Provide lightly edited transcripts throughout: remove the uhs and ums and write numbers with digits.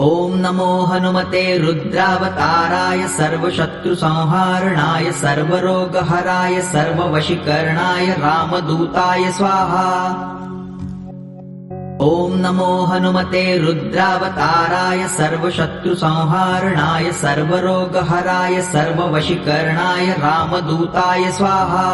ॐ नमो हनुमते रुद्रावताराय सर्वशत्रुसंहारणाय सर्वरोगहराय सर्ववशीकरणाय रामदूताय स्वाहा। ॐ नमो हनुमते रुद्रावताराय सर्वशत्रुसंहारणाय सर्वरोगहराय सर्ववशीकरणाय रामदूताय स्वाहा।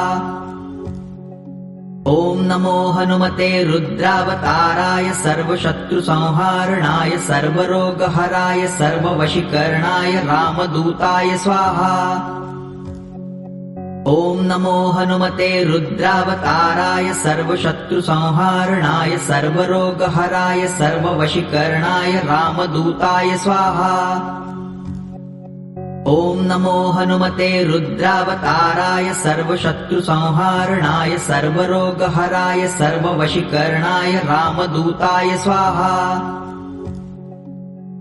ॐ नमो हनुमते रुद्रावताराय सर्वशत्रुसंहारणाय सर्वरोगहराय सर्ववशीकरणाय रामदूताय स्वाहा। ॐ नमो हनुमते रुद्रावताराय सर्वशत्रुसंहारणाय सर्वरोगहराय सर्ववशीकरणाय रामदूताय स्वाहा। ॐ नमो हनुमते रुद्रावताराय सर्वशत्रुसंहारणाय सर्वरोगहराय सर्ववशीकरणाय रामदूताय स्वाहा।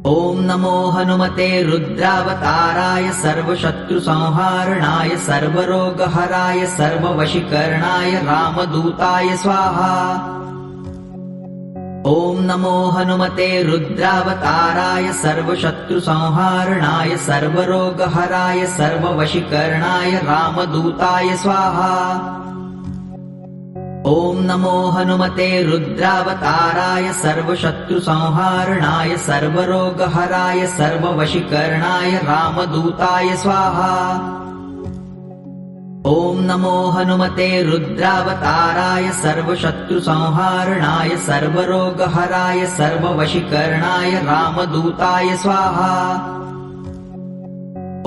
ॐ नमो हनुमते रुद्रावताराय सर्वशत्रुसंहारणाय सर्वरोगहराय सर्ववशीकरणाय रामदूताय स्वाहा। ॐ नमो हनुमते रुद्रावताराय सर्वशत्रुसंहारणाय सर्वरोगहराय सर्ववशीकरणाय रामदूताय स्वाहा। ॐ नमो हनुमते रुद्रावताराय सर्वशत्रुसंहारणाय सर्वरोगहराय सर्ववशीकरणाय रामदूताय स्वाहा। ॐ नमो हनुमते रुद्रावताराय सर्वशत्रुसंहारणाय सर्वरोगहराय सर्ववशीकरणाय रामदूताय स्वाहा।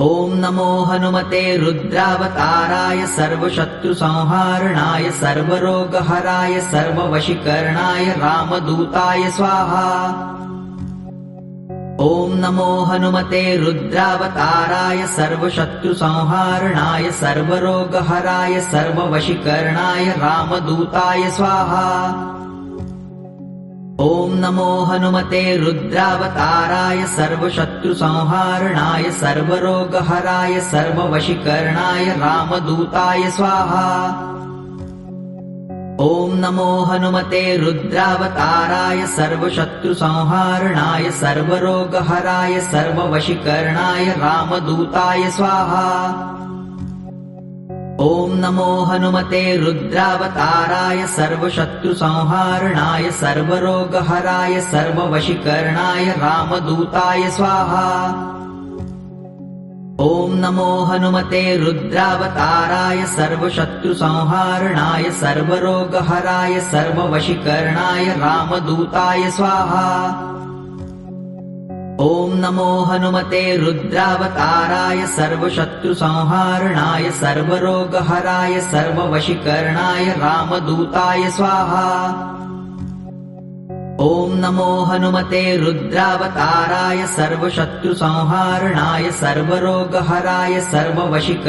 ॐ नमो हनुमते रुद्रावताराय सर्वशत्रुसंहारणाय सर्वरोगहराय सर्ववशीकरणाय रामदूताय स्वाहा। ॐ नमो हनुमते रुद्रावताराय सर्वशत्रुसंहारणाय सर्वरोगहराय सर्ववशीकरणाय रामदूताय स्वाहा। ॐ नमो हनुमते रुद्रावताराय सर्वशत्रुसंहारणाय सर्वरोगहराय सर्ववशीकरणाय रामदूताय स्वाहा। ॐ नमो हनुमते रुद्रावताराय सर्वशत्रुसंहारणाय सर्वरोगहराय सर्ववशीकरणाय रामदूताय स्वाहा। ॐ नमो हनुमते रुद्रावताराय सर्वशत्रुसंहारणाय सर्वरोगहराय सर्ववशीकरणाय रामदूताय स्वाहा। ॐ नमो हनुमते रुद्रावताराय सर्वशत्रुसंहारणाय सर्वरोगहराय सर्ववशीकरणाय रामदूताय स्वाहा। ॐ नमो हनुमते रुद्रावताराय सर्वशत्रुसंहारणाय सर्वरोगहराय सर्ववशीकरणाय रामदूताय स्वाहा। ॐ नमो हनुमते रुद्रावताराय सर्वशत्रुसंहारणाय सर्वरोगहराय सर्ववशीकरणाय